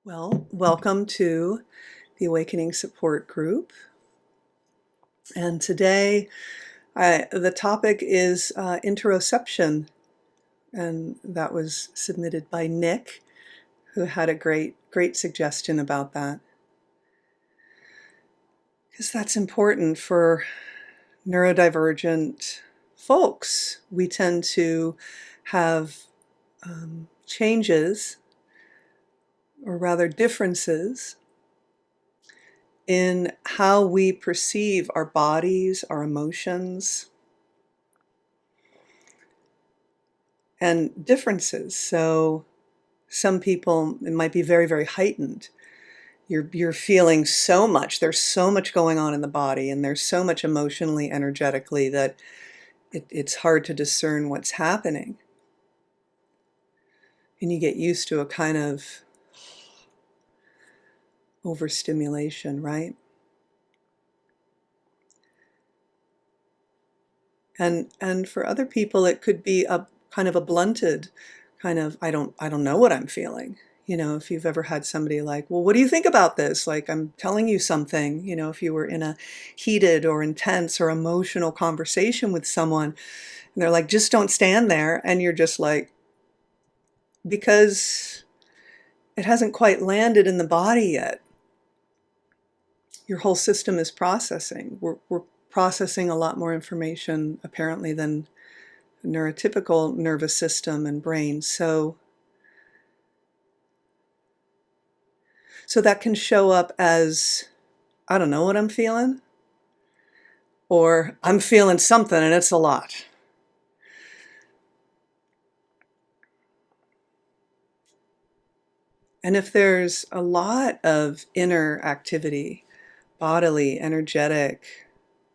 Well, welcome to the Awakening Support Group. And today, the topic is interoception. And that was submitted by Nick, who had a great suggestion about that. Because that's important for neurodivergent folks. We tend to have changes, or rather differences, in how we perceive our bodies, our emotions, and differences. So some people, it might be very heightened. You're feeling so much. There's so much going on in the body, and there's so much emotionally, energetically, that it's hard to discern what's happening. And you get used to a kind of overstimulation, right? And for other people, it could be a kind of a blunted kind of, I don't know what I'm feeling. You know, if you've ever had somebody like, well, what do you think about this? Like, I'm telling you something, you know, if you were in a heated or intense or emotional conversation with someone, and they're like, just don't stand there. And you're just like, because it hasn't quite landed in the body yet. Your whole system is processing. We're processing a lot more information, apparently, than the neurotypical nervous system and brain. So that can show up as, I don't know what I'm feeling, or I'm feeling something and it's a lot. And if there's a lot of inner activity, bodily, energetic,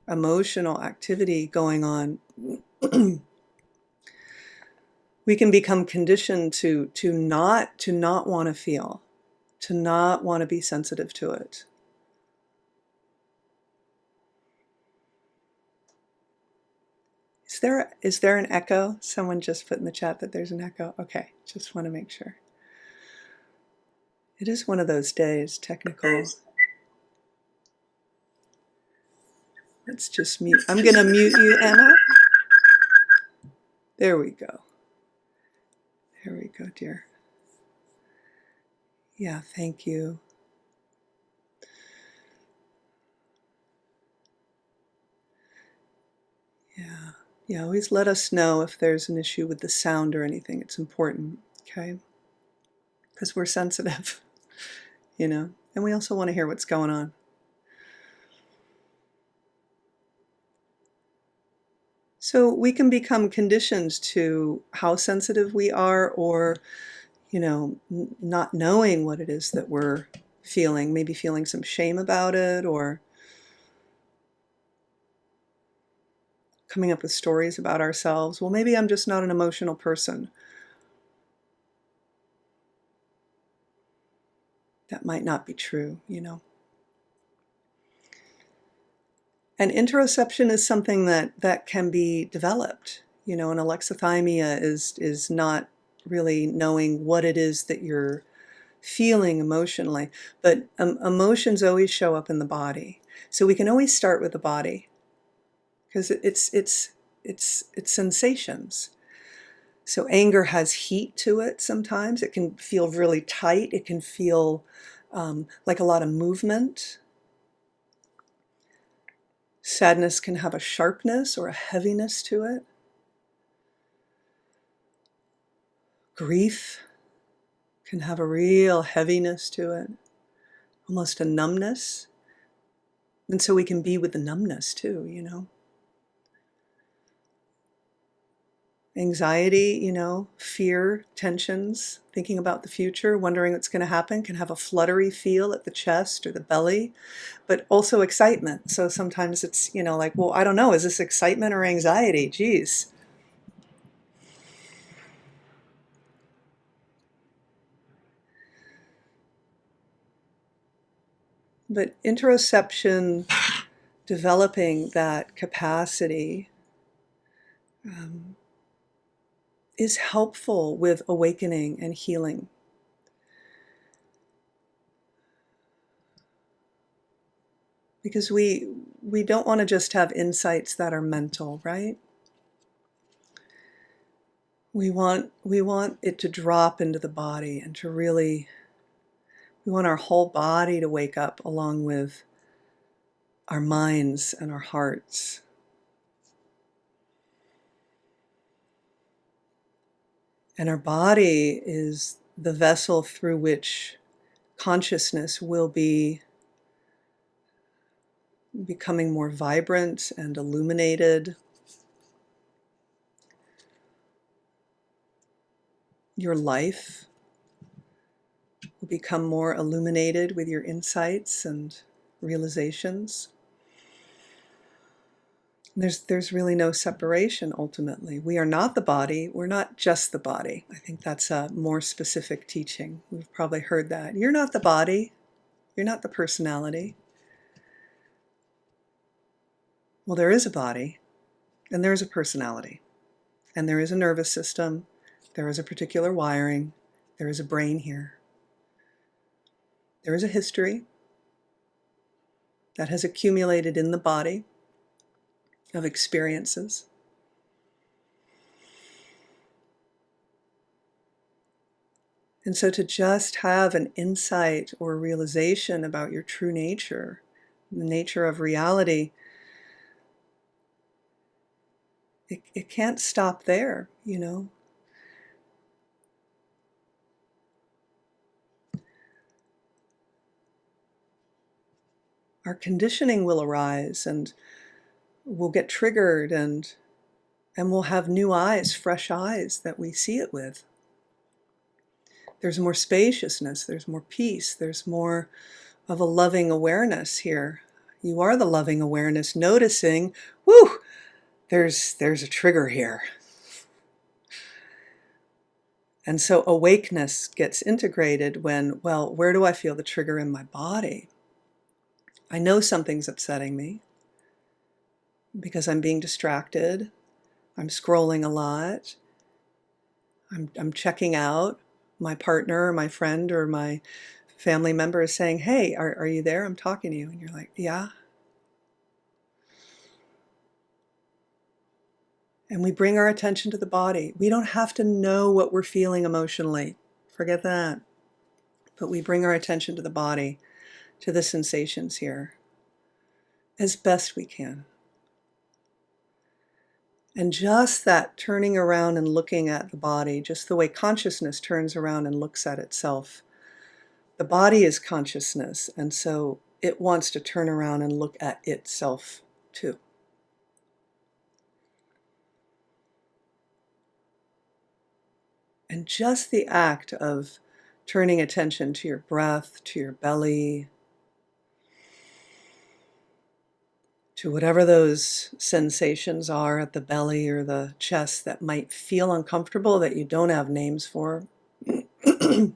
emotional activity going on, we can become conditioned to not want to feel, to not want to be sensitive to it. Is there an echo? Someone just put in the chat that there's an echo. Okay, just want to make sure. It is one of those days, technical. Let's just mute. I'm going to mute you, Anna. There we go. There we go, dear. Yeah, thank you. Yeah, always let us know if there's an issue with the sound or anything. It's important, okay? Because we're sensitive, you know, and we also want to hear what's going on. So we can become conditioned to how sensitive we are, or, you know, not knowing what it is that we're feeling, maybe feeling some shame about it, or coming up with stories about ourselves. Well, maybe I'm just not an emotional person. That might not be true, you know. And interoception is something that can be developed. You know, and alexithymia is not really knowing what it is that you're feeling emotionally, but emotions always show up in the body. So we can always start with the body, because it's sensations. So anger has heat to it sometimes. It can feel really tight. It can feel like a lot of movement. Sadness can have a sharpness or a heaviness to it. Grief can have a real heaviness to it, almost a numbness. And so we can be with the numbness too, you know. Anxiety, you know, fear, tensions, thinking about the future, wondering what's going to happen, can have a fluttery feel at the chest or the belly, but also excitement. So sometimes it's, you know, like, well, I don't know, is this excitement or anxiety? Geez. But interoception, developing that capacity, is helpful with awakening and healing. Because we don't want to just have insights that are mental, right? We want it to drop into the body and to really, we want our whole body to wake up along with our minds and our hearts. And our body is the vessel through which consciousness will be becoming more vibrant and illuminated. Your life will become more illuminated with your insights and realizations. There's really no separation ultimately. We are not the body. We're not just the body. I think that's a more specific teaching. We've probably heard that. You're not the body. You're not the personality. Well, there is a body, and there is a personality, and there is a nervous system. There is a particular wiring. There is a brain here. There is a history that has accumulated in the body of experiences. And so to just have an insight or realization about your true nature, the nature of reality, it can't stop there, you know. Our conditioning will arise and we'll get triggered and we'll have new eyes, fresh eyes that we see it with. There's more spaciousness, there's more peace, there's more of a loving awareness here. You are the loving awareness, noticing, whoo, there's a trigger here. And so awakeness gets integrated when, well, where do I feel the trigger in my body? I know something's upsetting me because I'm being distracted. I'm scrolling a lot. I'm checking out. My partner or my friend or my family member is saying, hey, are you there? I'm talking to you. And you're like, yeah. And we bring our attention to the body. We don't have to know what we're feeling emotionally. Forget that. But we bring our attention to the body, to the sensations here, as best we can. And just that turning around and looking at the body, just the way consciousness turns around and looks at itself. The body is consciousness, and so it wants to turn around and look at itself too. And just the act of turning attention to your breath, to your belly, to whatever those sensations are at the belly or the chest that might feel uncomfortable that you don't have names for. And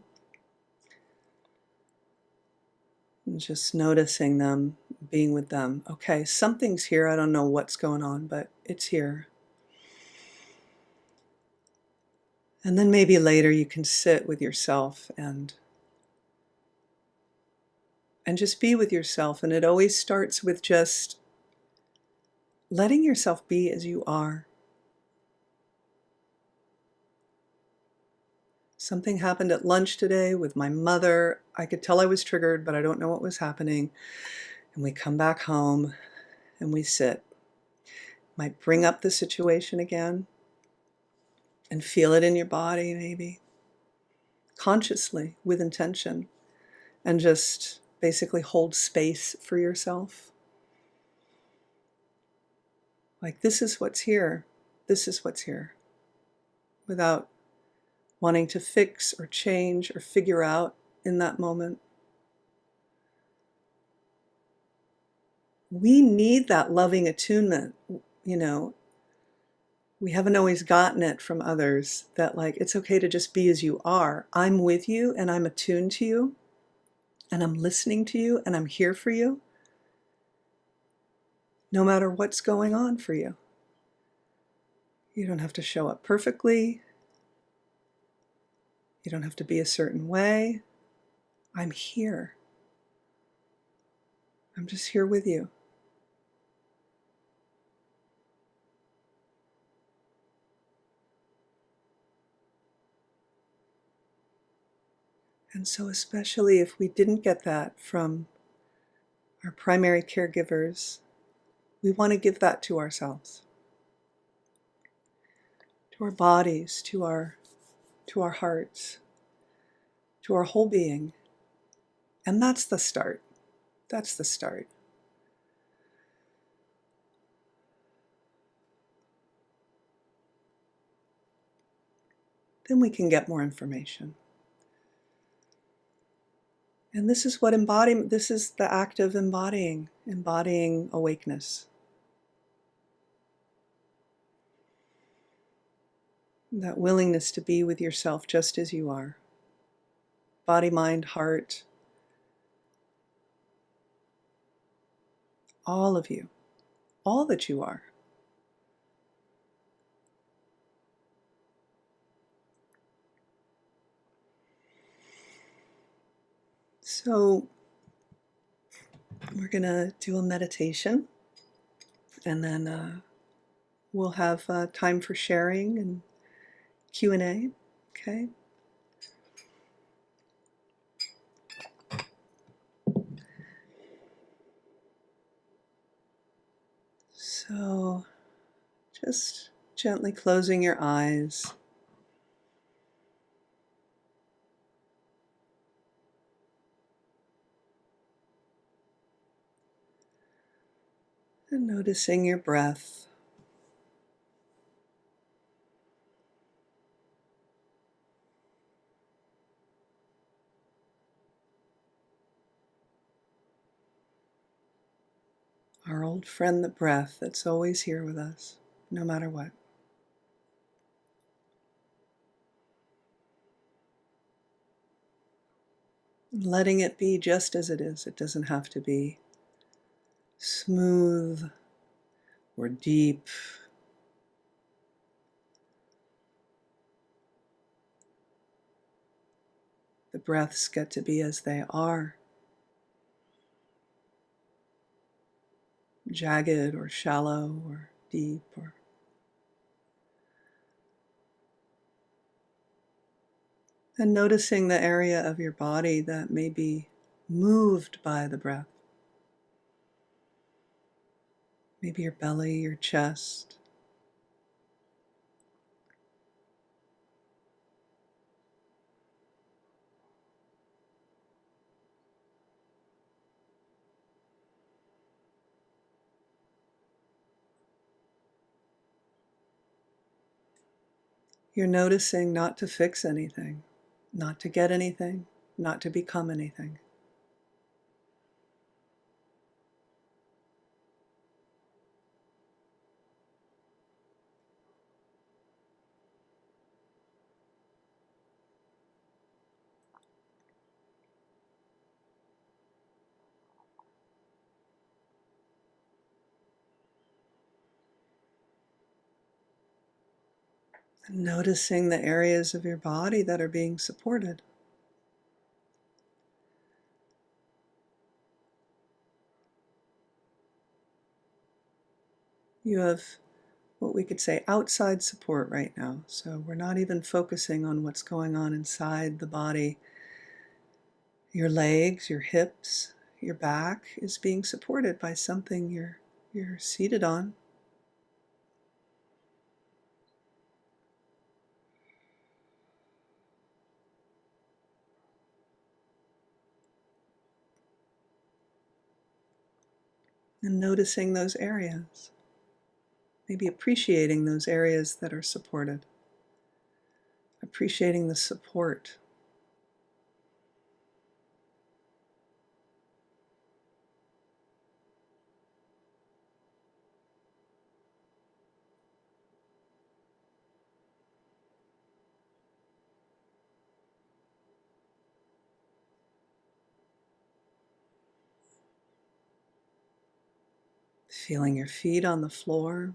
just noticing them, being with them. Okay, something's here. I don't know what's going on, but it's here. And then maybe later you can sit with yourself and just be with yourself. And it always starts with just letting yourself be as you are. Something happened at lunch today with my mother. I could tell I was triggered, but I don't know what was happening. And we come back home and we sit. Might bring up the situation again and feel it in your body maybe. Consciously, with intention. And just basically hold space for yourself. Like, this is what's here. This is what's here. Without wanting to fix or change or figure out in that moment. We need that loving attunement, you know. We haven't always gotten it from others, that like, it's okay to just be as you are. I'm with you and I'm attuned to you and I'm listening to you and I'm here for you. No matter what's going on for you. You don't have to show up perfectly. You don't have to be a certain way. I'm here. I'm just here with you. And so especially if we didn't get that from our primary caregivers, we want to give that to ourselves, to our bodies, to our hearts, to our whole being. And that's the start. That's the start. Then we can get more information. And this is what embodiment, this is the act of embodying awakeness. That willingness to be with yourself just as you are. Body, mind, heart, all of you, all that you are. So we're going to do a meditation, and then we'll have time for sharing and Q&A, okay? So just gently closing your eyes. And noticing your breath. Our old friend, the breath, that's always here with us, no matter what. Letting it be just as it is. It doesn't have to be smooth or deep. The breaths get to be as they are, jagged or shallow or deep or and noticing the area of your body that may be moved by the breath. Maybe your belly, your chest. You're noticing not to fix anything, not to get anything, not to become anything. And noticing the areas of your body that are being supported. You have what we could say outside support right now. So we're not even focusing on what's going on inside the body. Your legs, your hips, your back is being supported by something you're seated on. And noticing those areas. Maybe appreciating those areas that are supported. Appreciating the support. Feeling your feet on the floor,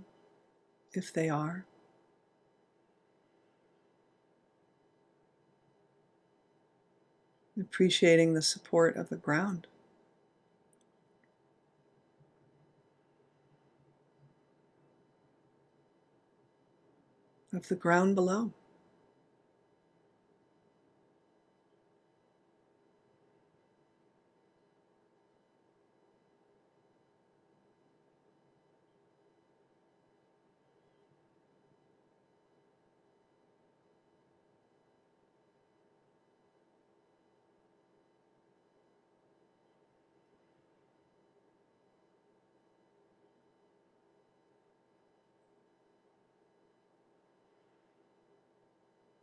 if they are. Appreciating the support of the ground. of the ground below.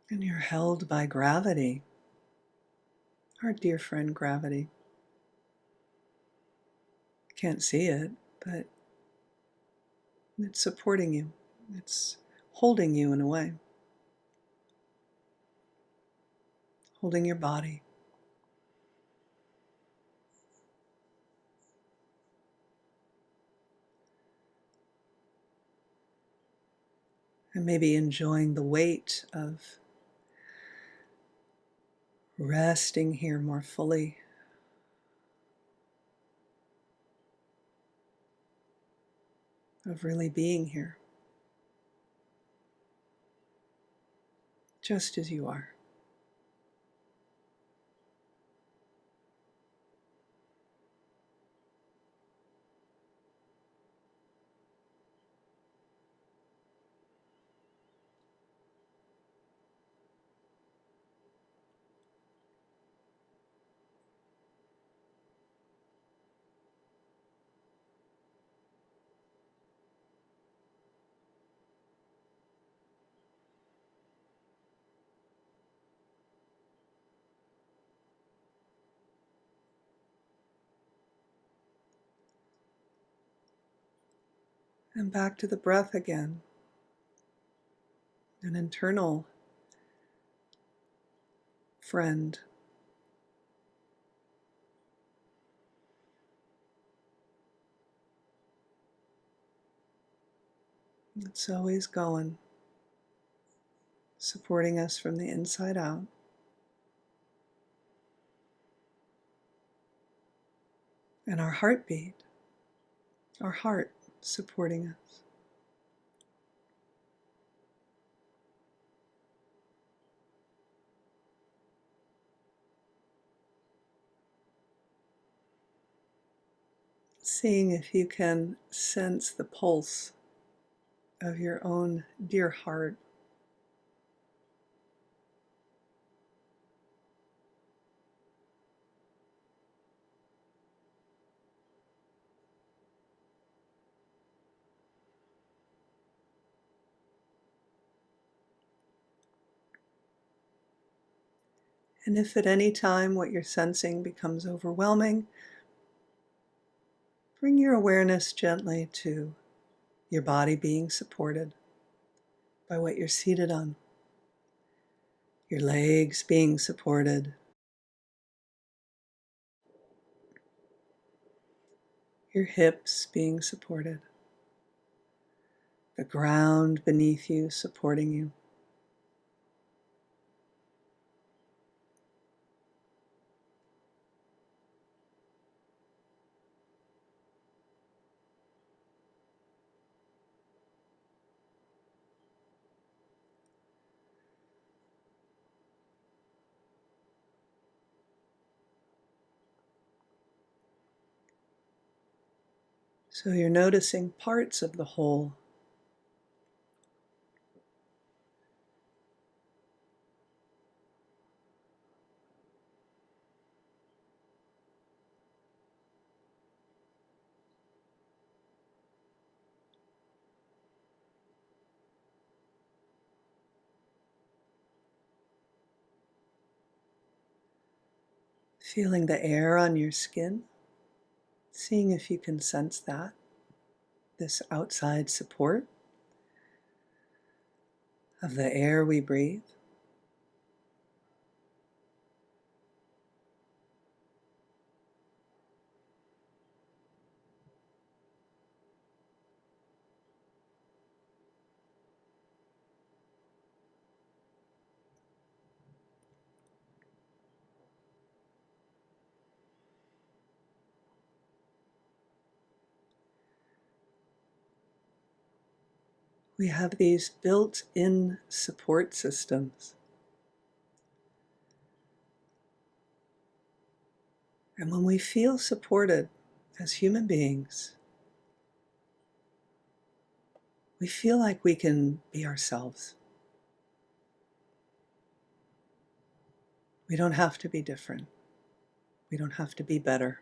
And you're held by gravity, our dear friend gravity. Can't see it, but it's supporting you. It's holding you in a way, holding your body. And maybe enjoying the weight of resting here more fully. Of really being here, just as you are. And back to the breath again, an internal friend. It's always going, supporting us from the inside out. And our heartbeat, our heart supporting us. Seeing if you can sense the pulse of your own dear heart. And if at any time what you're sensing becomes overwhelming, bring your awareness gently to your body being supported by what you're seated on, your legs being supported, your hips being supported, the ground beneath you supporting you. So you're noticing parts of the whole. Feeling the air on your skin, seeing if you can sense that, this outside support of the air we breathe. We have these built-in support systems. And when we feel supported as human beings, we feel like we can be ourselves. We don't have to be different. We don't have to be better.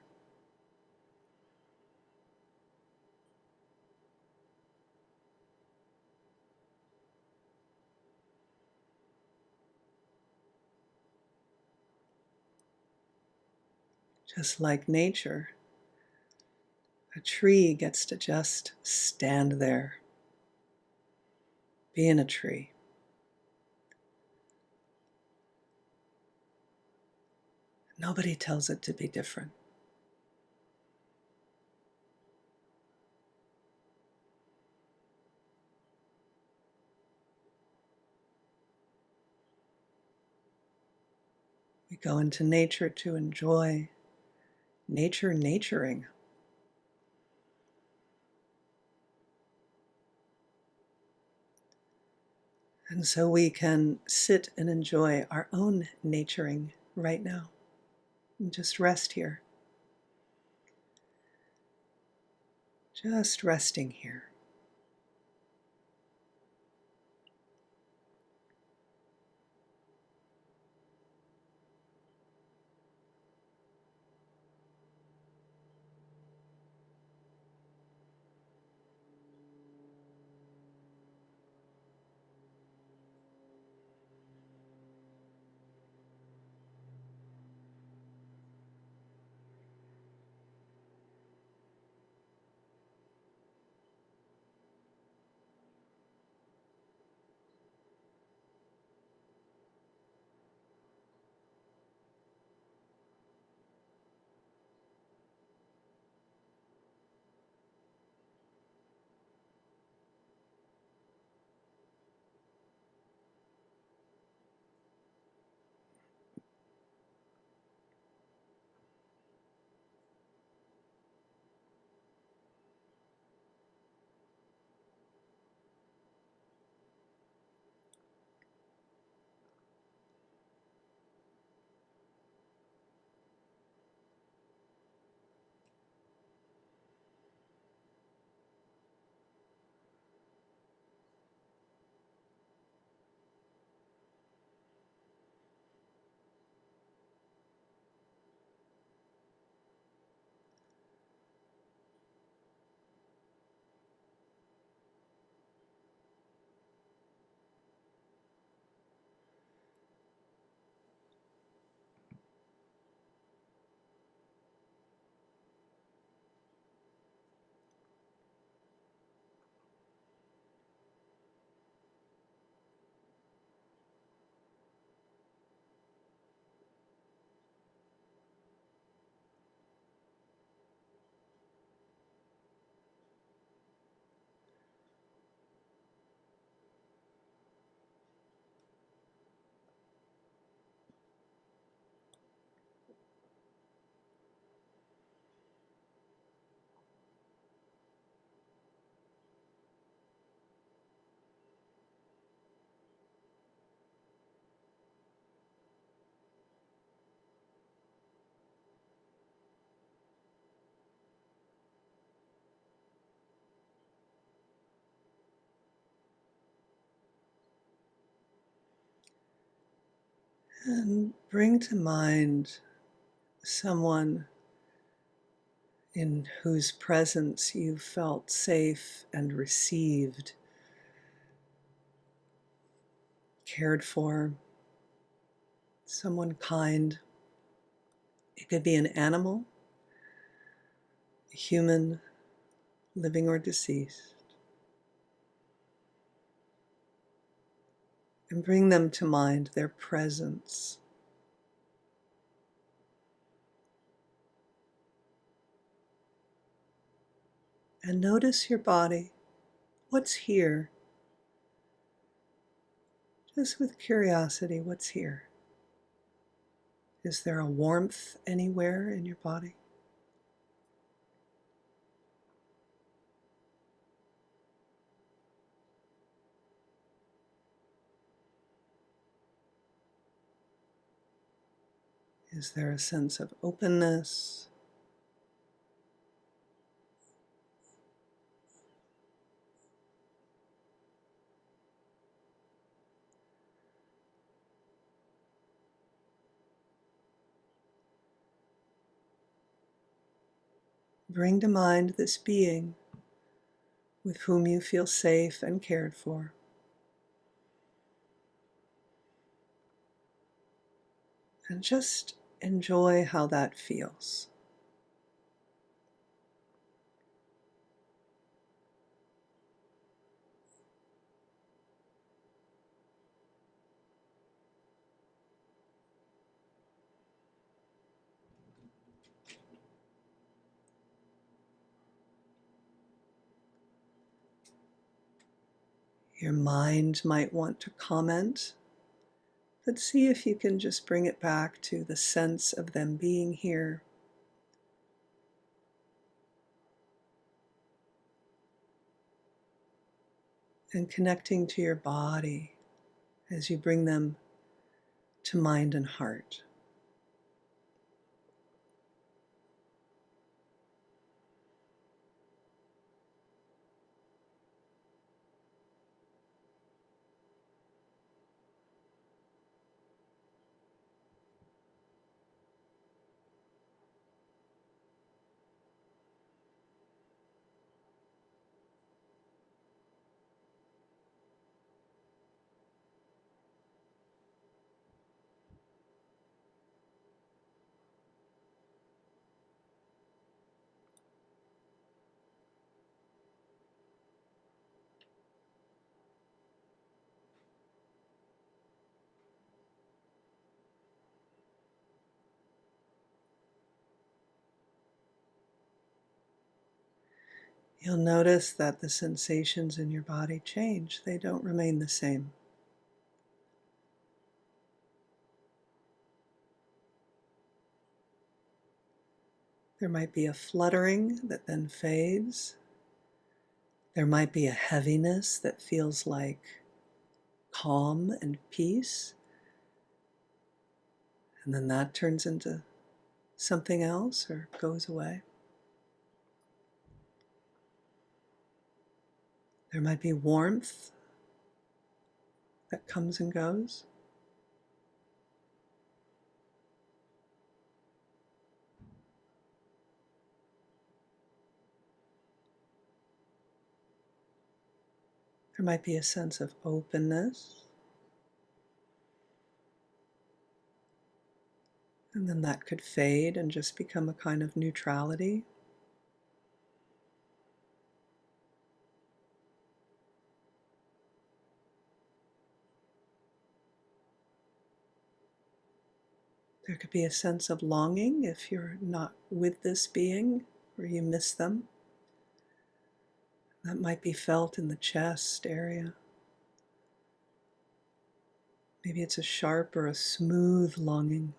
Just like nature, a tree gets to just stand there, being a tree. Nobody tells it to be different. We go into nature to enjoy nature naturing. And so we can sit and enjoy our own naturing right now and just rest here. Just resting here. And bring to mind someone in whose presence you felt safe and received, cared for, someone kind. It could be an animal, a human, living or deceased. And bring them to mind, their presence. And notice your body. What's here? Just with curiosity, what's here? Is there a warmth anywhere in your body? Is there a sense of openness? Bring to mind this being with whom you feel safe and cared for. And just enjoy how that feels. Your mind might want to comment, but see if you can just bring it back to the sense of them being here. And connecting to your body as you bring them to mind and heart. You'll notice that the sensations in your body change. They don't remain the same. There might be a fluttering that then fades. There might be a heaviness that feels like calm and peace. And then that turns into something else or goes away. There might be warmth that comes and goes. There might be a sense of openness. And then that could fade and just become a kind of neutrality. There could be a sense of longing if you're not with this being or you miss them. That might be felt in the chest area. Maybe it's a sharp or a smooth longing.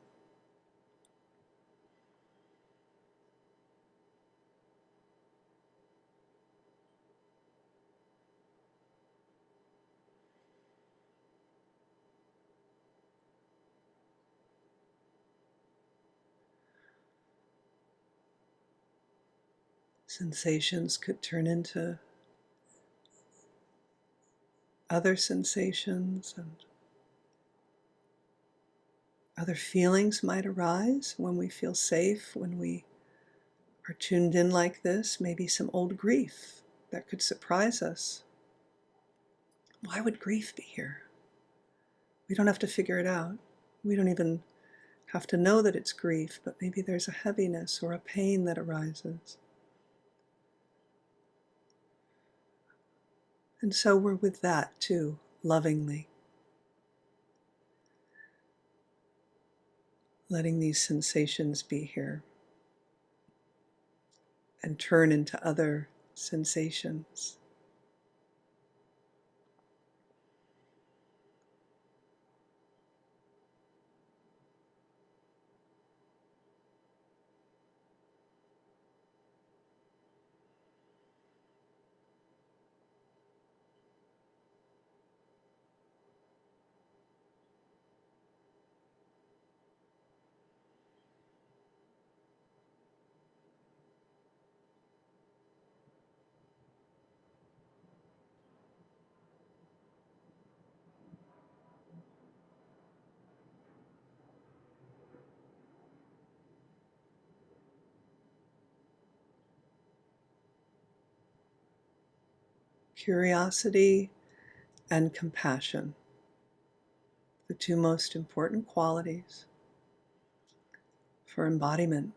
Sensations could turn into other sensations, and other feelings might arise when we feel safe, when we are tuned in like this. Maybe some old grief that could surprise us. Why would grief be here? We don't have to figure it out. We don't even have to know that it's grief, but maybe there's a heaviness or a pain that arises. And so we're with that too, lovingly. Letting these sensations be here and turn into other sensations. curiosity and compassion, the two most important qualities for embodiment.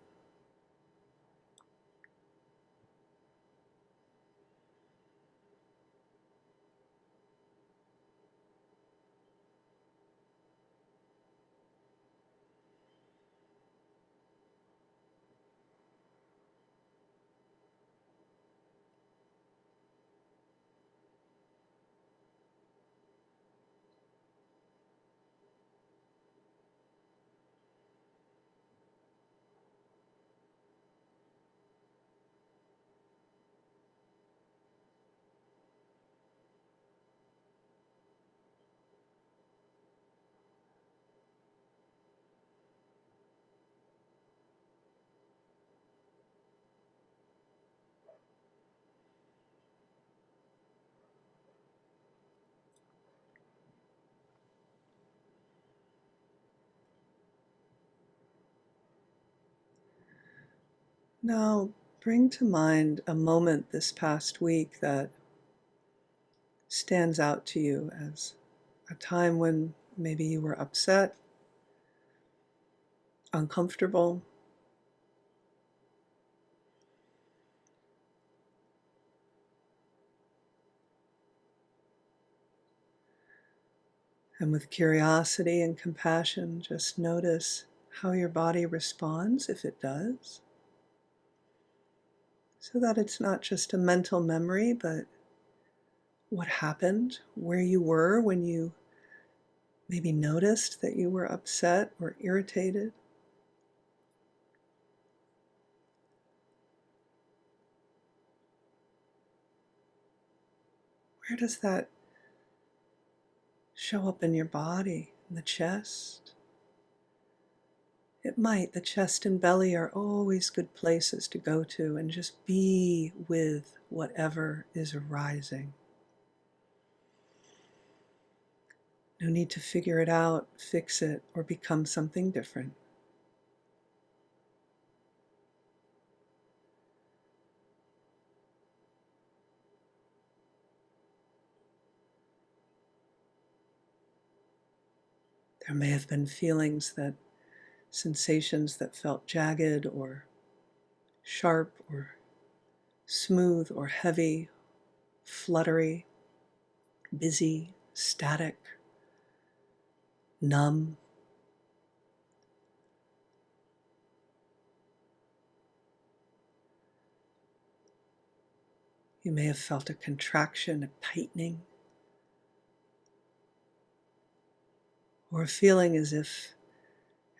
Now, bring to mind a moment this past week that stands out to you as a time when maybe you were upset, uncomfortable, and with curiosity and compassion, just notice how your body responds if it does, so that it's not just a mental memory, but what happened, where you were when you maybe noticed that you were upset or irritated. Where does that show up in your body, in the chest? It might. The chest and belly are always good places to go to and just be with whatever is arising. No need to figure it out, fix it, or become something different. There may have been sensations that felt jagged or sharp or smooth or heavy, fluttery, busy, static, numb. You may have felt a contraction, a tightening, or a feeling as if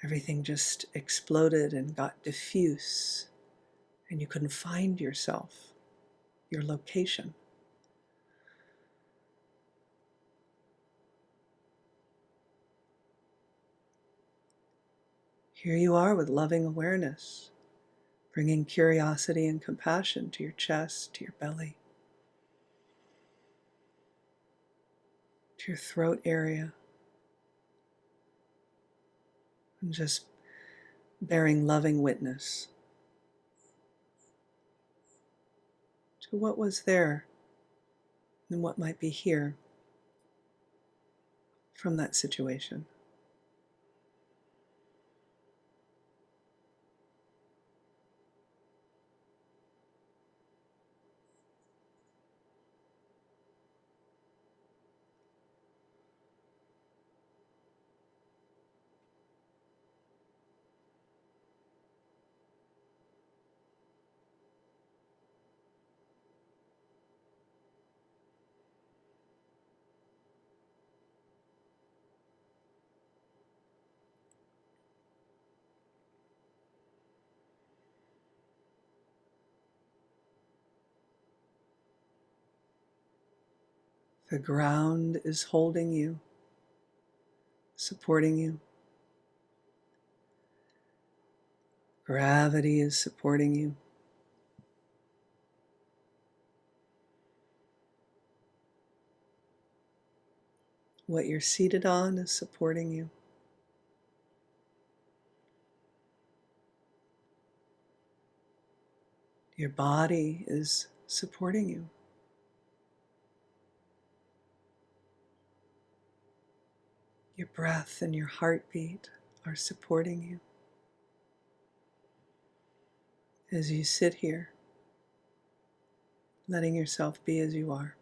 everything just exploded and got diffuse and you couldn't find yourself, your location. Here you are with loving awareness, bringing curiosity and compassion to your chest, to your belly, to your throat area, and just bearing loving witness to what was there and what might be here from that situation. The ground is holding you, supporting you. Gravity is supporting you. What you're seated on is supporting you. Your body is supporting you. breath and your heartbeat are supporting you as you sit here, letting yourself be as you are.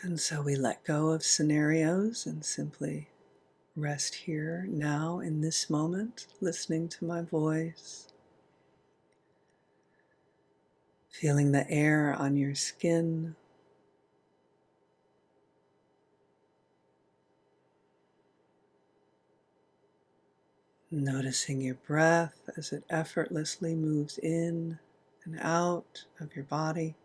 And so we let go of scenarios and simply rest here now in this moment, listening to my voice, feeling the air on your skin, noticing your breath as it effortlessly moves in and out of your body.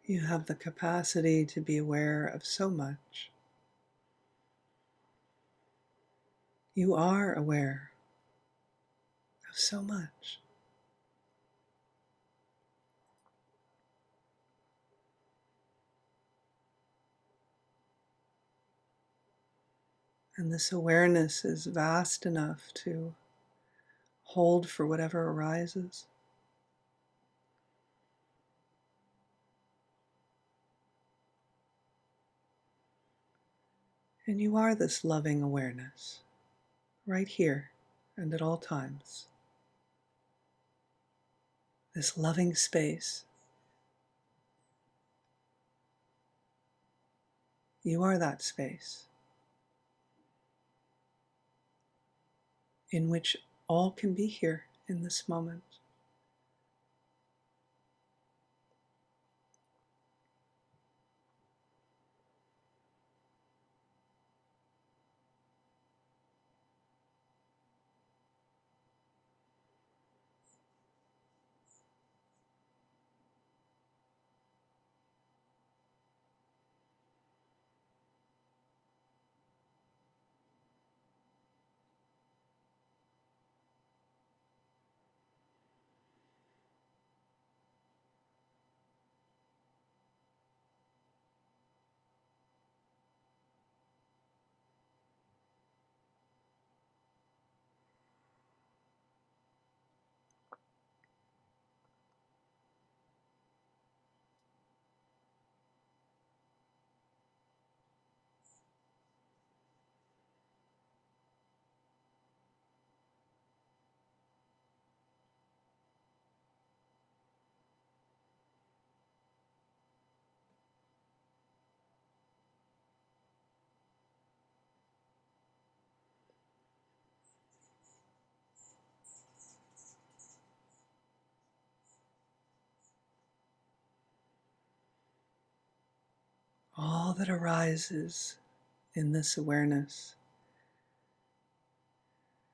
You have the capacity to be aware of so much. You are aware of so much. And this awareness is vast enough to hold for whatever arises. And you are this loving awareness, right here and at all times. This loving space. You are that space in which all can be here in this moment. All that arises in this awareness.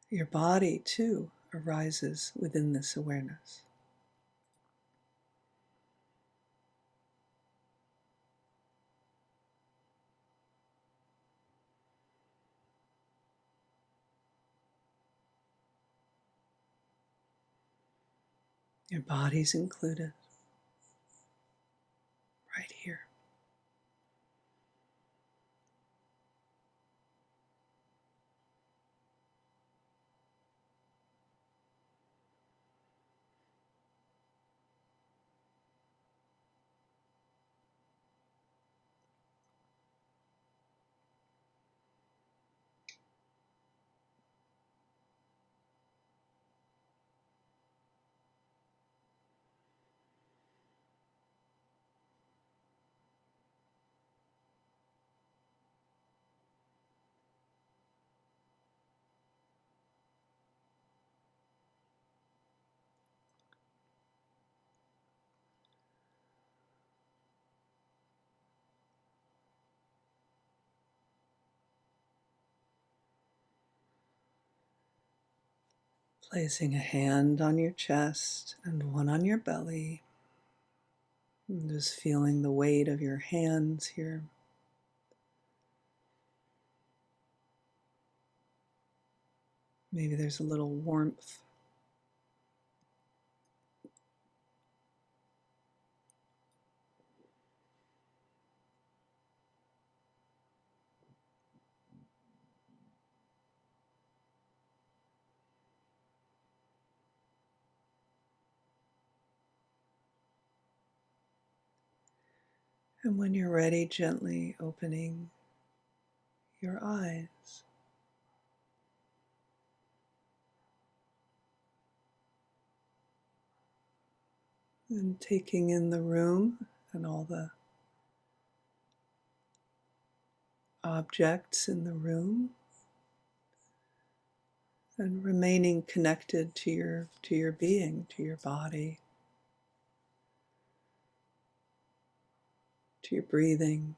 Your body, too, arises within this awareness. Your body's included, right here. Placing a hand on your chest and one on your belly. And just feeling the weight of your hands here. Maybe there's a little warmth. And when you're ready, gently opening your eyes. And taking in the room and all the objects in the room. And remaining connected to your being, to your body, to your breathing,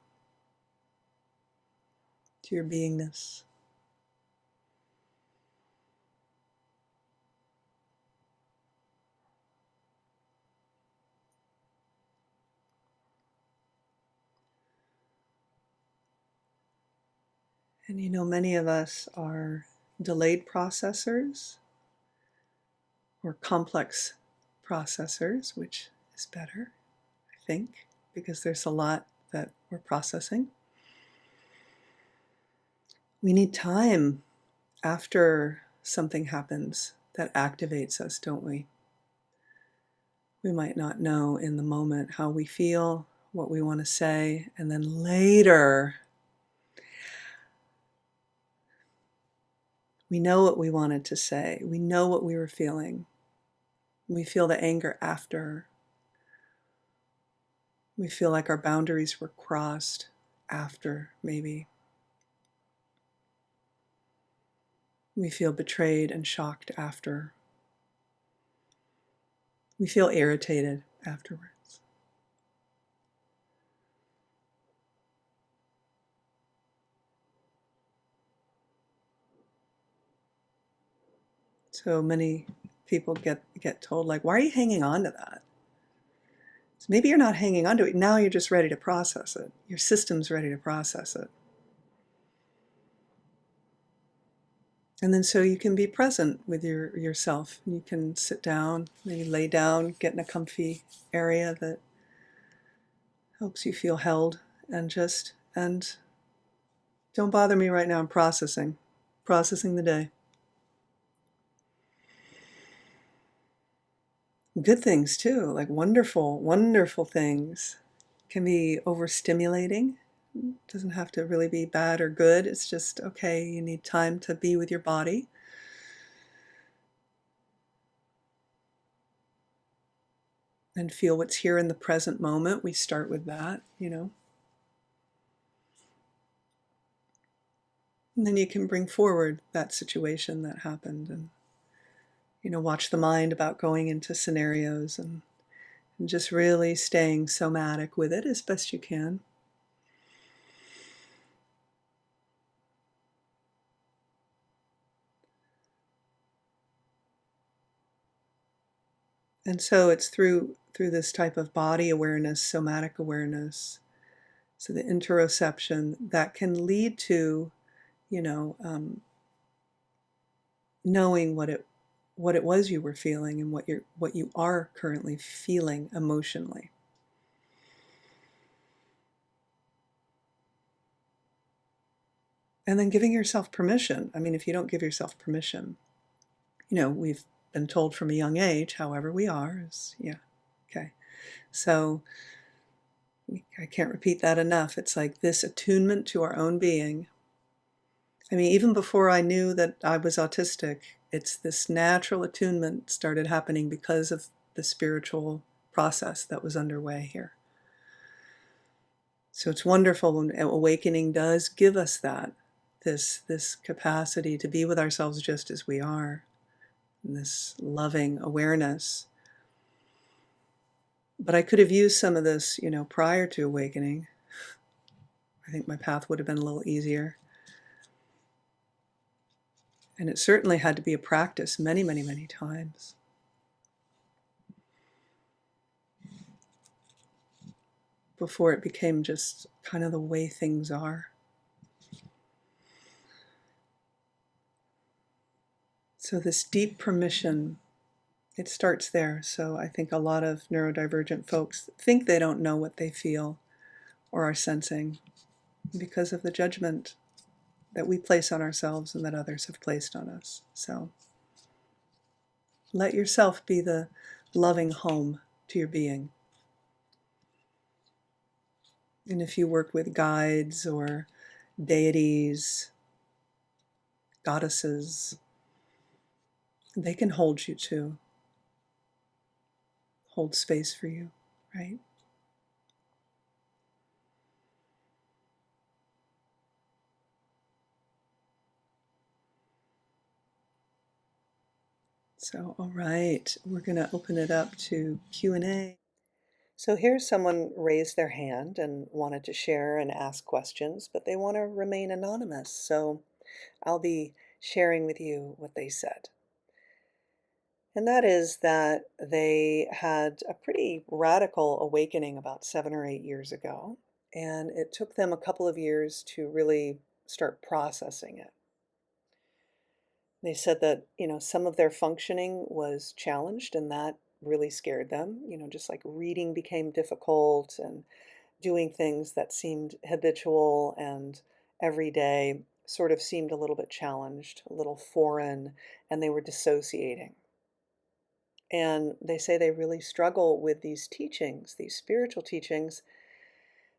to your beingness. And you know, many of us are delayed processors or complex processors, which is better, I think, because there's a lot that we're processing. We need time after something happens that activates us, don't we? We might not know in the moment how we feel, what we want to say, and then later we know what we wanted to say. We know what we were feeling. We feel the anger after. We feel like our boundaries were crossed after, maybe. We feel betrayed and shocked after. We feel irritated afterwards. So many people get told, like, why are you hanging on to that? So maybe you're not hanging on to it. Now you're just ready to process it. Your system's ready to process it. And then so you can be present with yourself. You can sit down, maybe lay down, get in a comfy area that helps you feel held, and don't bother me right now. I'm processing the day. Good things too, like wonderful, wonderful things, can be overstimulating. It doesn't have to really be bad or good. It's just, okay, you need time to be with your body. And feel what's here in the present moment. We start with that, you know. And then you can bring forward that situation that happened and, you know, watch the mind about going into scenarios and just really staying somatic with it as best you can. And so it's through this type of body awareness, somatic awareness, so the interoception, that can lead to, you know, knowing what it was you were feeling and what you are currently feeling emotionally. And then giving yourself permission. I mean, if you don't give yourself permission, you know, we've been told from a young age, however we are, is, yeah, okay. So I can't repeat that enough. It's like this attunement to our own being. I mean, even before I knew that I was autistic, it's this natural attunement started happening because of the spiritual process that was underway here. So it's wonderful when awakening does give us that, this capacity to be with ourselves just as we are, and this loving awareness. But I could have used some of this, you know, prior to awakening. I think my path would have been a little easier. And it certainly had to be a practice many, many, many times. Before it became just kind of the way things are. So this deep permission, it starts there. So I think a lot of neurodivergent folks think they don't know what they feel or are sensing because of the judgment that we place on ourselves and that others have placed on us. So let yourself be the loving home to your being. And if you work with guides or deities, goddesses, they can hold you too, hold space for you, right? So, all right, we're going to open it up to Q&A. So here's someone raised their hand and wanted to share and ask questions, but they want to remain anonymous. So I'll be sharing with you what they said. And that is that they had a pretty radical awakening about 7 or 8 years ago. And it took them a couple of years to really start processing it. They said that, some of their functioning was challenged and that really scared them. Just like reading became difficult and doing things that seemed habitual and everyday sort of seemed a little bit challenged, a little foreign, and they were dissociating. And they say they really struggle with these teachings, these spiritual teachings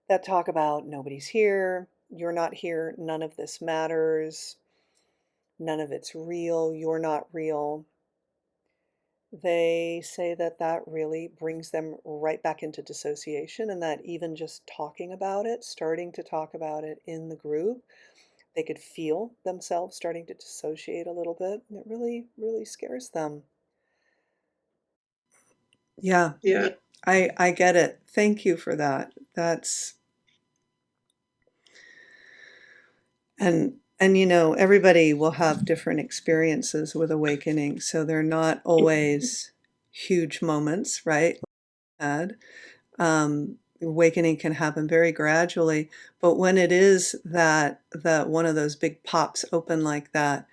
that talk about nobody's here, you're not here, none of this matters, none of it's real, you're not real. They say that that really brings them right back into dissociation, and that even just talking about it, starting to talk about it in the group, they could feel themselves starting to dissociate a little bit. And it really, really scares them. Yeah, I get it. Thank you for that. And everybody will have different experiences with awakening, so they're not always huge moments, right? Awakening can happen very gradually, but when it is that one of those big pops open like that,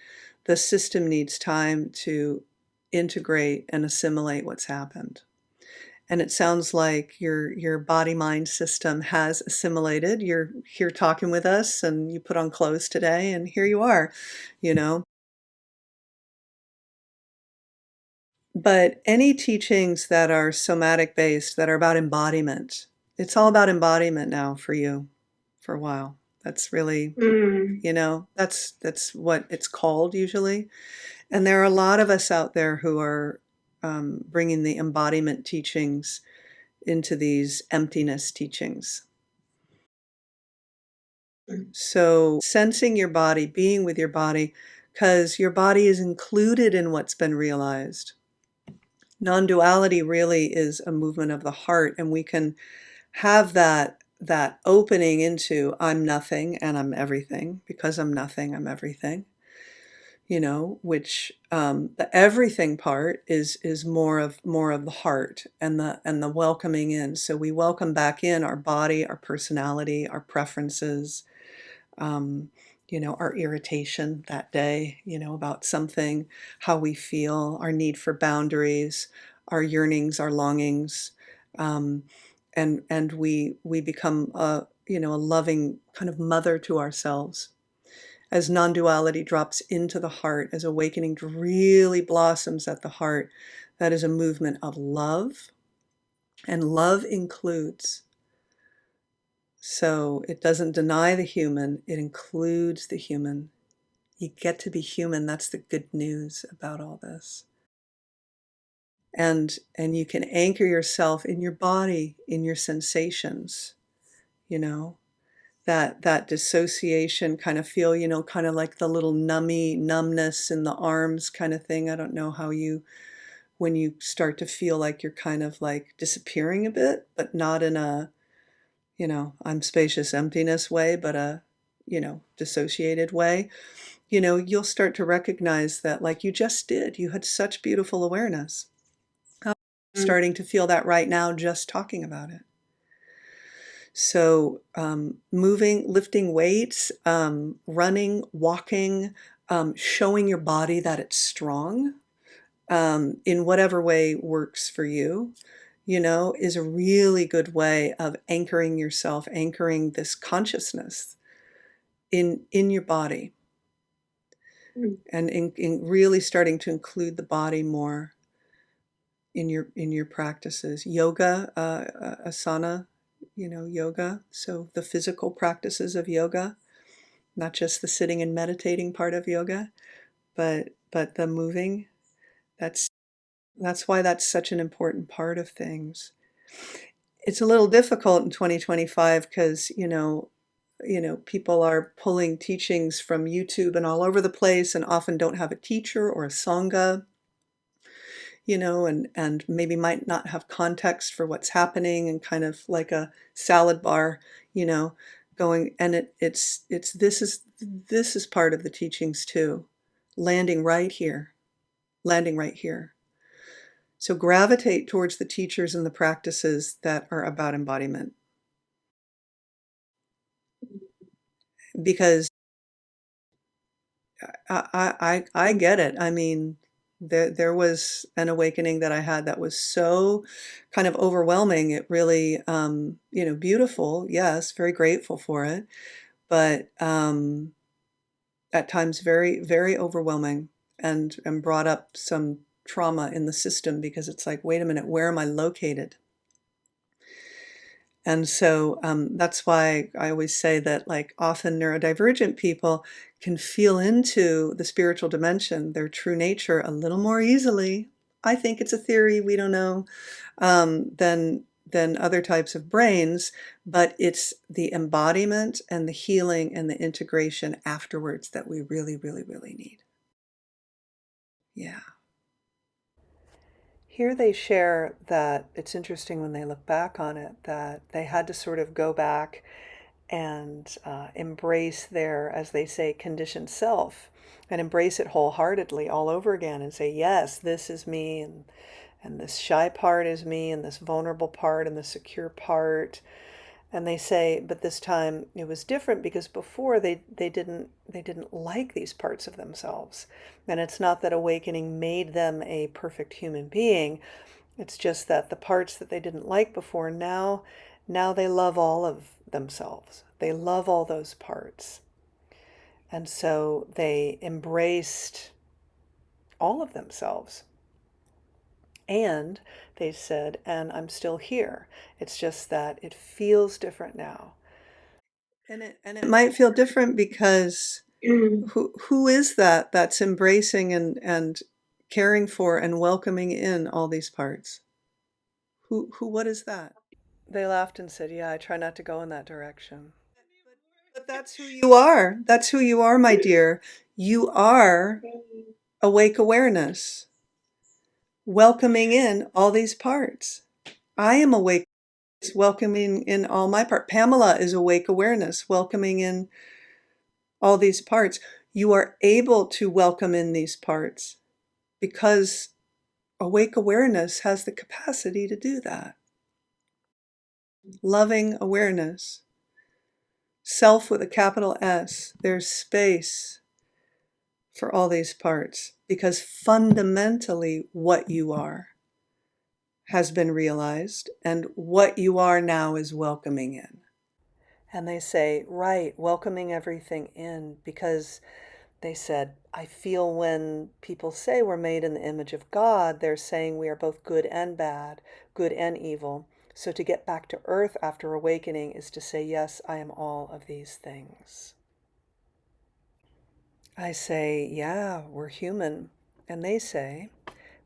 the system needs time to integrate and assimilate what's happened. And it sounds like your body-mind system has assimilated. You're here talking with us, and you put on clothes today, and here you are, you know. But any teachings that are somatic based, that are about embodiment, it's all about embodiment now for you for a while. That's really, that's what it's called usually. And there are a lot of us out there who are bringing the embodiment teachings into these emptiness teachings. So sensing your body, being with your body, because your body is included in what's been realized. Non-duality really is a movement of the heart, and we can have that opening into I'm nothing and I'm everything. Because I'm nothing, I'm everything. Which the everything part is more of the heart and the welcoming in. So we welcome back in our body, our personality, our preferences, our irritation that day, about something, how we feel, our need for boundaries, our yearnings, our longings, and we become a loving kind of mother to ourselves. As non-duality drops into the heart, as awakening really blossoms at the heart, that is a movement of love, and love includes. So it doesn't deny the human, it includes the human. You get to be human. That's the good news about all this. And you can anchor yourself in your body, in your sensations, that dissociation kind of feel, kind of like the little numbness in the arms kind of thing. I don't know how when you start to feel like you're kind of like disappearing a bit, but not in a, I'm spacious emptiness way, but a, dissociated way. you'll start to recognize that, like you just did, you had such beautiful awareness. I'm starting to feel that right now just talking about it. So moving, lifting weights, running, walking, showing your body that it's strong, in whatever way works for you, is a really good way of anchoring yourself, anchoring this consciousness in your body, and in really starting to include the body more in your practices. Yoga, asana, yoga. So the physical practices of yoga, not just the sitting and meditating part of yoga, but the moving. That's why that's such an important part of things. It's a little difficult in 2025 because, people are pulling teachings from YouTube and all over the place and often don't have a teacher or a Sangha, and maybe might not have context for what's happening, and kind of like a salad bar, going, and it's this is part of the teachings too. Landing right here, landing right here. So gravitate towards the teachers and the practices that are about embodiment, because I get it. I mean, there was an awakening that I had that was so kind of overwhelming. It really, beautiful. Yes, very grateful for it, but at times very, very overwhelming, and brought up some trauma in the system, because it's like, wait a minute, where am I located? And so that's why I always say that, like, often neurodivergent people can feel into the spiritual dimension, their true nature, a little more easily. I think it's a theory, we don't know, than other types of brains, but it's the embodiment and the healing and the integration afterwards that we really, really, really need. Yeah. Here they share that it's interesting when they look back on it, that they had to sort of go back and embrace their, as they say, conditioned self, and embrace it wholeheartedly all over again, and say, yes, this is me, and this shy part is me, and this vulnerable part, and the secure part. And they say, but this time it was different, because before they didn't like these parts of themselves. And it's not that awakening made them a perfect human being. It's just that the parts that they didn't like before, now they love all of themselves. They love all those parts. And so they embraced all of themselves. And they said, and I'm still here. It's just that it feels different now. And it might feel different because who is that that's embracing and caring for and welcoming in all these parts? What is that? They laughed and said, yeah, I try not to go in that direction. But that's who you are. That's who you are, my dear. You are awake awareness, welcoming in all these parts. I am awake, welcoming in all my part. Pamela is awake awareness, welcoming in all these parts. You are able to welcome in these parts because awake awareness has the capacity to do that. Loving awareness, self with a capital S. There's space for all these parts, because fundamentally what you are has been realized, and what you are now is welcoming in. And they say, right, welcoming everything in, because they said, I feel when people say we're made in the image of God, they're saying we are both good and bad, good and evil. So to get back to earth after awakening is to say, yes, I am all of these things. I say, yeah, we're human. And they say,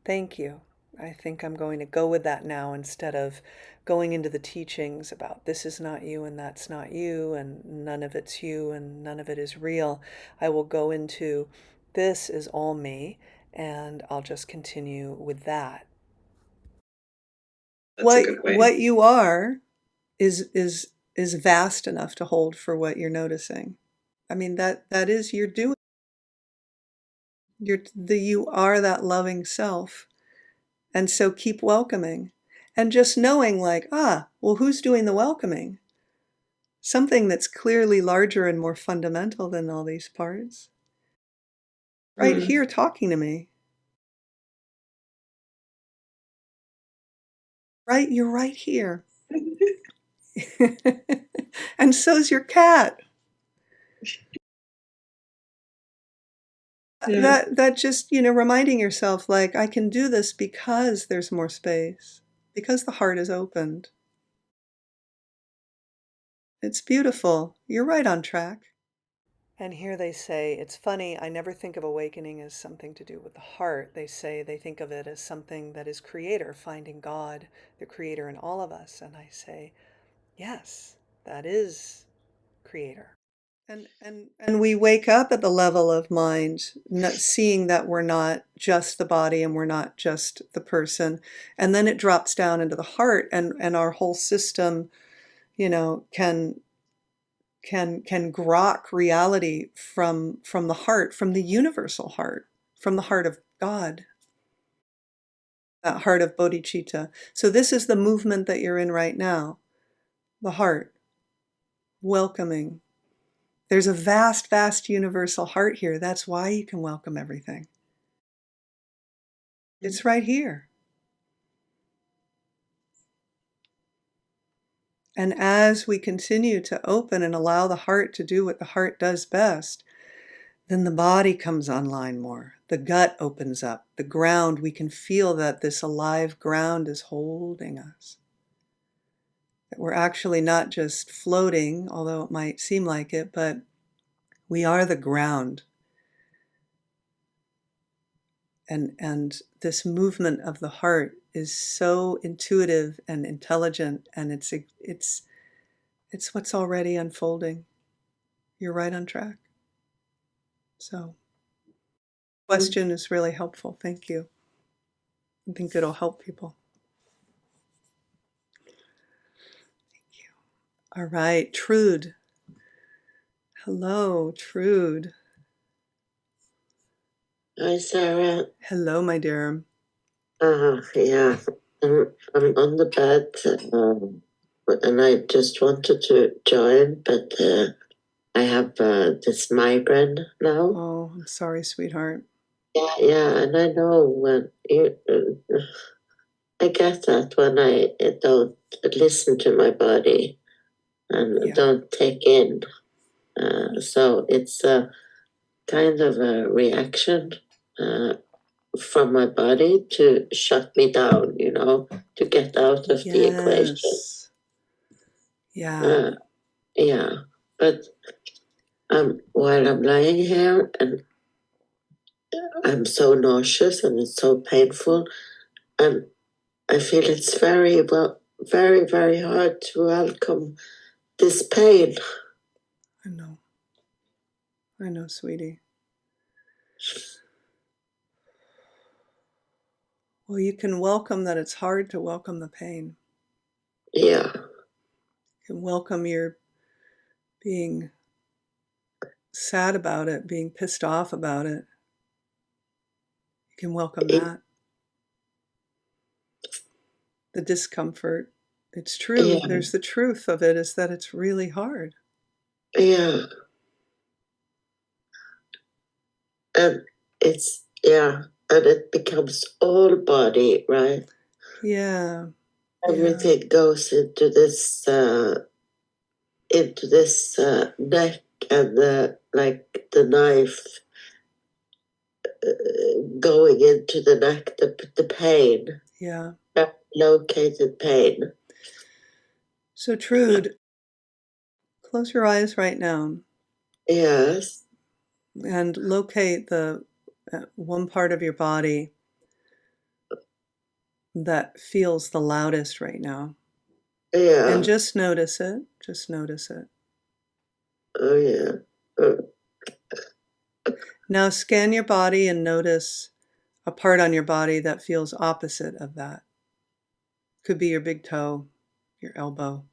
thank you. I think I'm going to go with that now, instead of going into the teachings about this is not you and that's not you and none of it's you and none of it is real. I will go into this is all me, and I'll just continue with that. That's a good way. What you are is vast enough to hold for what you're noticing. I mean, that is you're doing. You are that loving self. And so keep welcoming. And just knowing like, well, who's doing the welcoming? Something that's clearly larger and more fundamental than all these parts. Right here talking to me. Right? You're right here. And so's your cat. Yeah. That just, reminding yourself like, I can do this because there's more space, because the heart is opened. It's beautiful. You're right on track. And here they say, it's funny, I never think of awakening as something to do with the heart. They say they think of it as something that is creator, finding God, the creator in all of us. And I say, yes, that is creator. And we wake up at the level of mind, seeing that we're not just the body and we're not just the person. And then it drops down into the heart, and our whole system, can grok reality from the heart, from the universal heart, from the heart of God, that heart of bodhicitta. So this is the movement that you're in right now, the heart, welcoming. There's a vast, vast universal heart here. That's why you can welcome everything. It's right here. And as we continue to open and allow the heart to do what the heart does best, then the body comes online more. The gut opens up. The ground, we can feel that this alive ground is holding us. That we're actually not just floating, although it might seem like it, but we are the ground. And this movement of the heart is so intuitive and intelligent, and it's what's already unfolding. You're right on track. So, question is really helpful. Thank you. I think it'll help people. Thank you. All right, Trude. Hello, Trude. Hi, Sarah. Hello, my dear. Yeah. I'm on the bed, and I just wanted to join, but I have this migraine now. Oh, I'm sorry, sweetheart. Yeah, and I know when I get that when I don't listen to my body and don't take in. So it's a kind of a reaction from my body to shut me down, to get out of the equation. Yeah. Yeah. But while I'm lying here and I'm so nauseous and it's so painful, and I feel it's very, very hard to welcome this pain. I know, sweetie. Well, you can welcome that it's hard to welcome the pain. Yeah. You can welcome your being sad about it, being pissed off about it. You can welcome that. The discomfort. It's true. Yeah. There's the truth of it is that it's really hard. Yeah. And and it becomes all body, right? Yeah. Everything goes into this neck, and the knife going into the neck, the pain. Yeah. Located pain. So, Trude, close your eyes right now. Yes. And locate the one part of your body that feels the loudest right now. Yeah. And just notice it. Just notice it. Oh, yeah. Now scan your body and notice a part on your body that feels opposite of that. Could be your big toe, your elbow.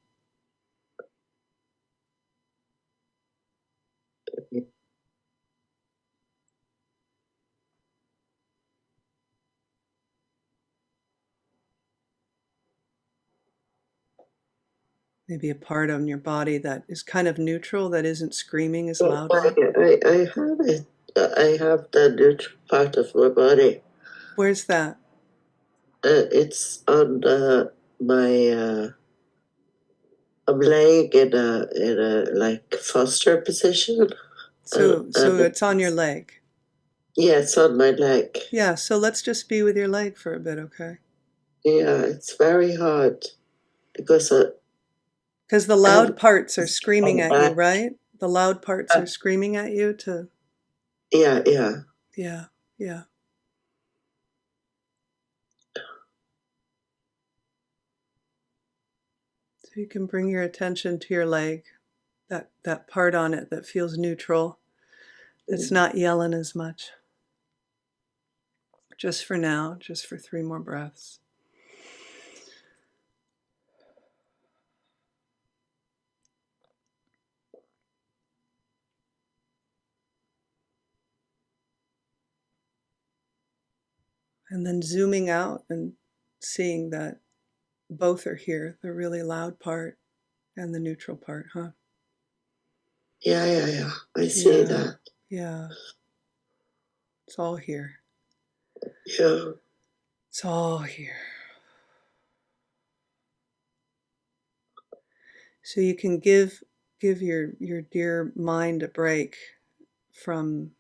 Maybe a part on your body that is kind of neutral, that isn't screaming as loudly. I have it. I have the neutral part of my body. Where's that? It's on my. I'm laying in a like foster position. So it's on your leg. Yeah, it's on my leg. Yeah, so let's just be with your leg for a bit, okay? Yeah, it's very hard because the loud parts are screaming at you, right? The loud parts are screaming at you to... Yeah. Yeah. So you can bring your attention to your leg, that part on it that feels neutral, that's not yelling as much. Just for now, just for 3 more breaths. And then zooming out and seeing that both are here, the really loud part and the neutral part, huh? Yeah. I see that. Yeah. It's all here. Yeah. It's all here. So you can give your dear mind a break from...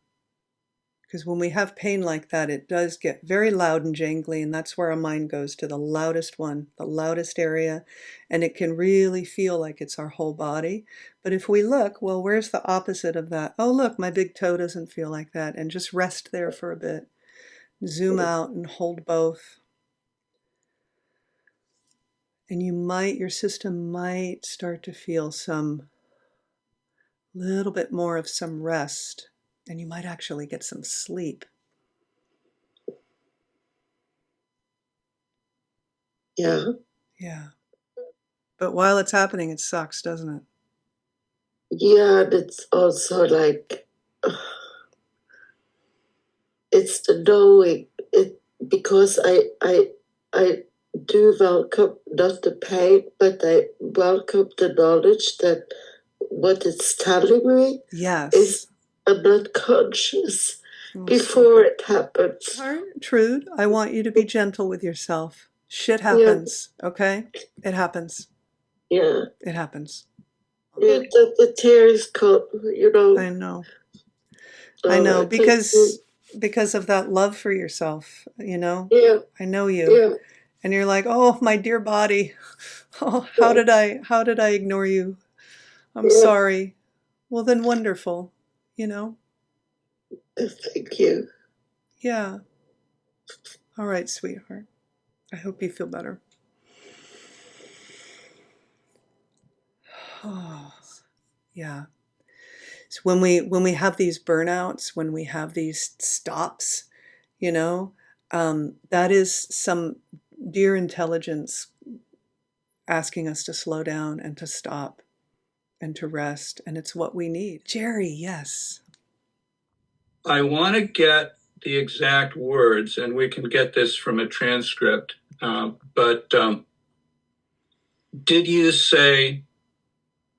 Because when we have pain like that, it does get very loud and jangly, and that's where our mind goes to the loudest one, the loudest area, and it can really feel like it's our whole body. But if we look, well, where's the opposite of that? Oh, look, my big toe doesn't feel like that, and just rest there for a bit. Zoom out and hold both. And your system might start to feel some little bit more of some rest, and you might actually get some sleep. Yeah. But while it's happening, it sucks, doesn't it? Yeah, and it's also like it's the knowing it, because I do welcome not the pain, but I welcome the knowledge that what it's telling me is I'm not conscious before it happens. Trude, I want you to be gentle with yourself. Shit happens, okay? It happens. Yeah. It happens. Yeah, the tears come, I know. I know, because of that love for yourself, Yeah. I know you. Yeah. And you're like, oh, my dear body. Oh, how did I ignore you? I'm sorry. Well, then wonderful, Thank you. Yeah. All right, sweetheart. I hope you feel better. Oh, yeah. So when we have these burnouts, when we have these stops, that is some dear intelligence asking us to slow down and to stop and to rest, and it's what we need. Jerry, yes. I want to get the exact words, and we can get this from a transcript, but did you say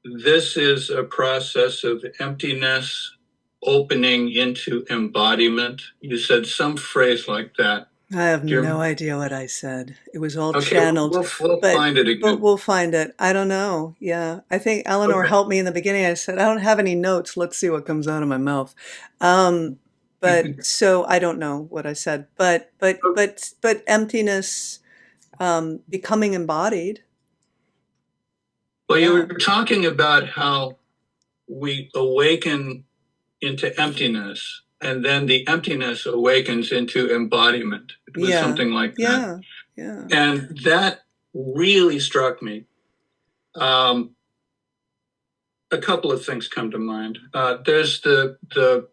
this is a process of emptiness opening into embodiment? You said some phrase like that. I have no idea what I said. It was all channeled. We'll find it again. But we'll find it. I don't know. Yeah. I think Eleanor helped me in the beginning. I said, I don't have any notes. Let's see what comes out of my mouth. But so I don't know what I said. But emptiness, becoming embodied. Well, you were talking about how we awaken into emptiness, and then the emptiness awakens into embodiment. It was something like that. Yeah. And that really struck me. A couple of things come to mind. There's the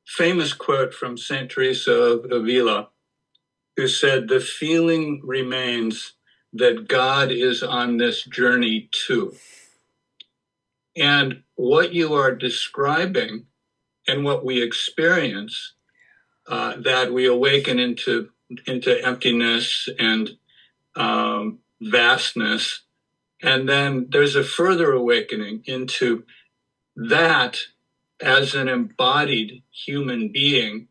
famous quote from Saint Teresa of Avila, who said, "The feeling remains that God is on this journey too." And what you are describing and what we experience, that we awaken into emptiness and vastness, And then there's a further awakening into that as an embodied human being,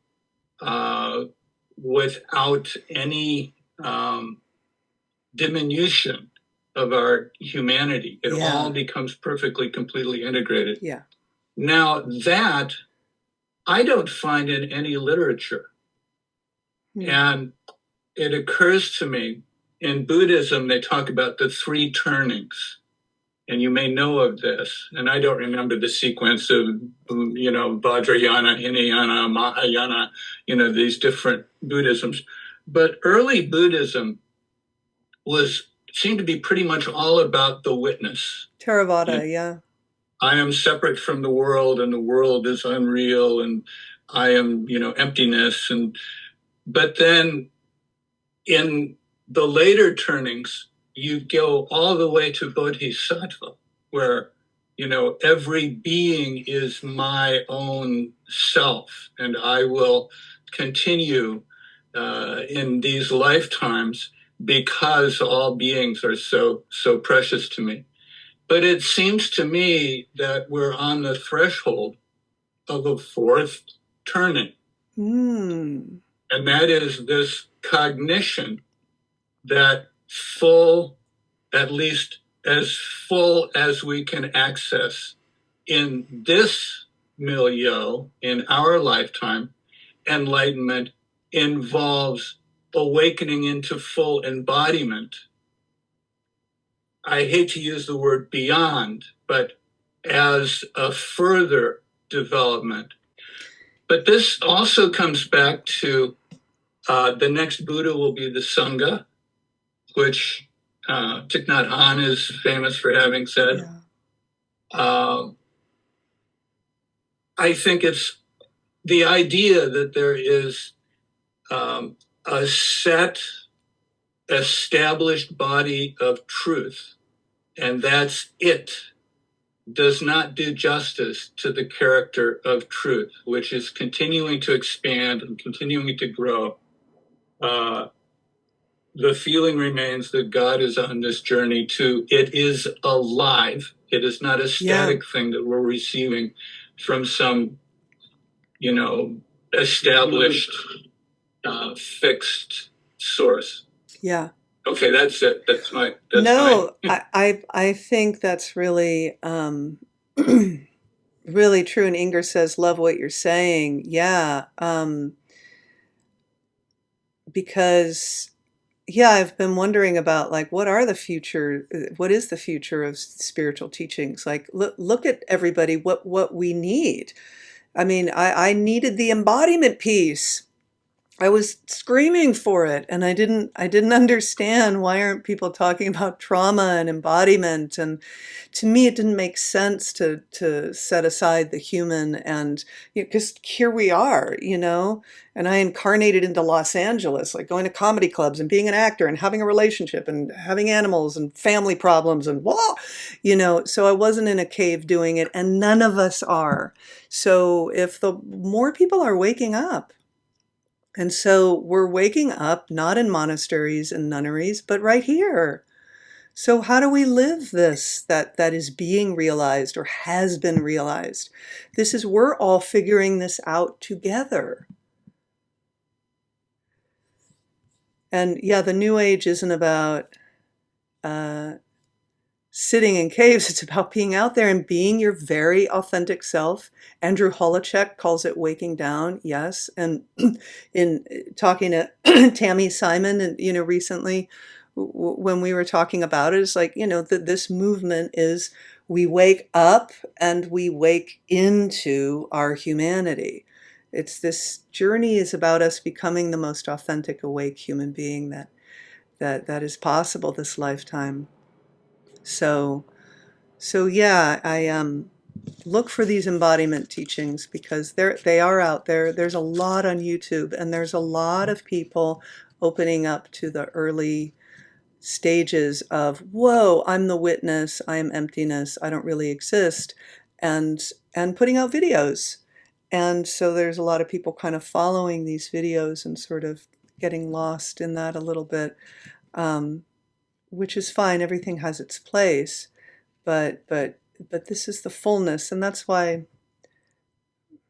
without any diminution of our humanity. It all becomes perfectly, completely integrated. Yeah. Now that I don't find in any literature. And it occurs to me, in Buddhism, they talk about the three turnings. And you may know of this, and I don't remember the sequence of, Vajrayana, Hinayana, Mahayana, these different Buddhisms. But early Buddhism seemed to be pretty much all about the witness. Theravada, yeah. I am separate from the world, and the world is unreal, and I am, emptiness. But then in the later turnings, you go all the way to Bodhisattva, where, every being is my own self, and I will continue in these lifetimes because all beings are so precious to me. But it seems to me that we're on the threshold of a fourth turning. And that is this cognition that at least as full as we can access in this milieu, in our lifetime, enlightenment involves awakening into full embodiment. I hate to use the word beyond, but as a further development. But this also comes back to the next Buddha will be the Sangha, which Thich Nhat Hanh is famous for having said. Yeah. I think it's the idea that there is a set, established body of truth, and that's it, does not do justice to the character of truth, which is continuing to expand and continuing to grow. The feeling remains that God is on this journey to, it is alive. It is not a static thing that we're receiving from some, established, fixed source. Yeah. Okay, that's it. I think that's really, really true. And Inger says, love what you're saying. Yeah. Because I've been wondering about what is the future of spiritual teachings? Look at everybody, what we need. I mean, I needed the embodiment piece. I was screaming for it, and I didn't understand why aren't people talking about trauma and embodiment. And to me, it didn't make sense to set aside the human, and because here we are, and I incarnated into Los Angeles, going to comedy clubs and being an actor and having a relationship and having animals and family problems and so I wasn't in a cave doing it, and none of us are. So if the more people are waking up. And so we're waking up not in monasteries and nunneries, but right here. So how do we live this that is being realized or has been realized? We're all figuring this out together. And the New Age isn't about sitting in caves. It's about being out there and being your very authentic self. Andrew Holacek calls it waking down. Yes. And in talking to Tammy Simon, and recently when we were talking about it, it's that this movement is we wake up and we wake into our humanity. It's this journey is about us becoming the most authentic, awake human being that is possible this lifetime. So I look for these embodiment teachings because they are out there. There's a lot on YouTube, and there's a lot of people opening up to the early stages of, whoa, I'm the witness, I am emptiness, I don't really exist, and putting out videos. And so there's a lot of people kind of following these videos and sort of getting lost in that a little bit. which is fine. Everything has its place, but this is the fullness, and that's why,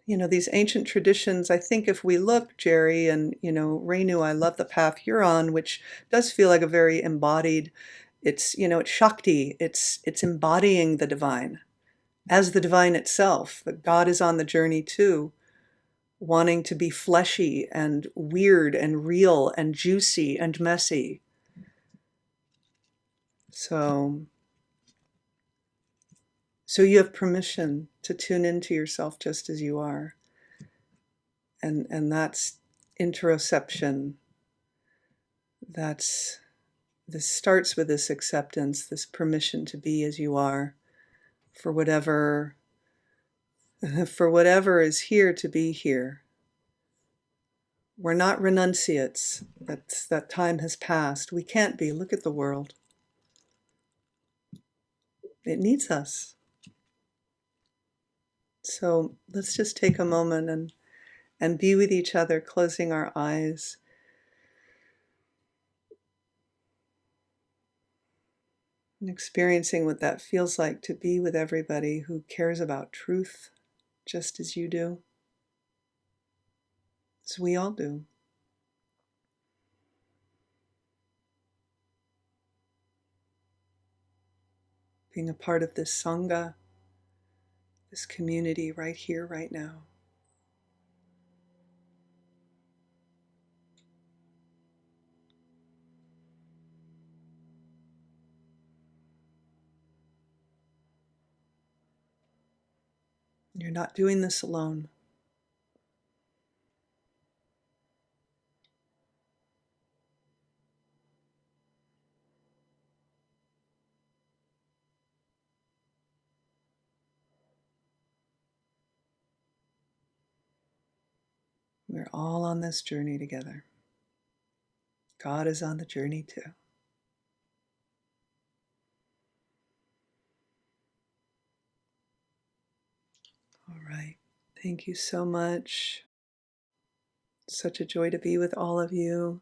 these ancient traditions, I think if we look, Jerry, and, Renu, I love the path you're on, which does feel like a very embodied, it's Shakti, it's embodying the divine as the divine itself. That God is on the journey too, wanting to be fleshy and weird and real and juicy and messy. So you have permission to tune into yourself just as you are. And that's interoception. This starts with this acceptance, this permission to be as you are, for whatever is here to be here. We're not renunciates. That time has passed. We can't be. Look at the world. It needs us. So let's just take a moment and be with each other, closing our eyes. And experiencing what that feels like to be with everybody who cares about truth just as you do, as we all do. Being a part of this Sangha, this community right here, right now. You're not doing this alone. We're all on this journey together. God is on the journey too. All right. Thank you so much. Such a joy to be with all of you.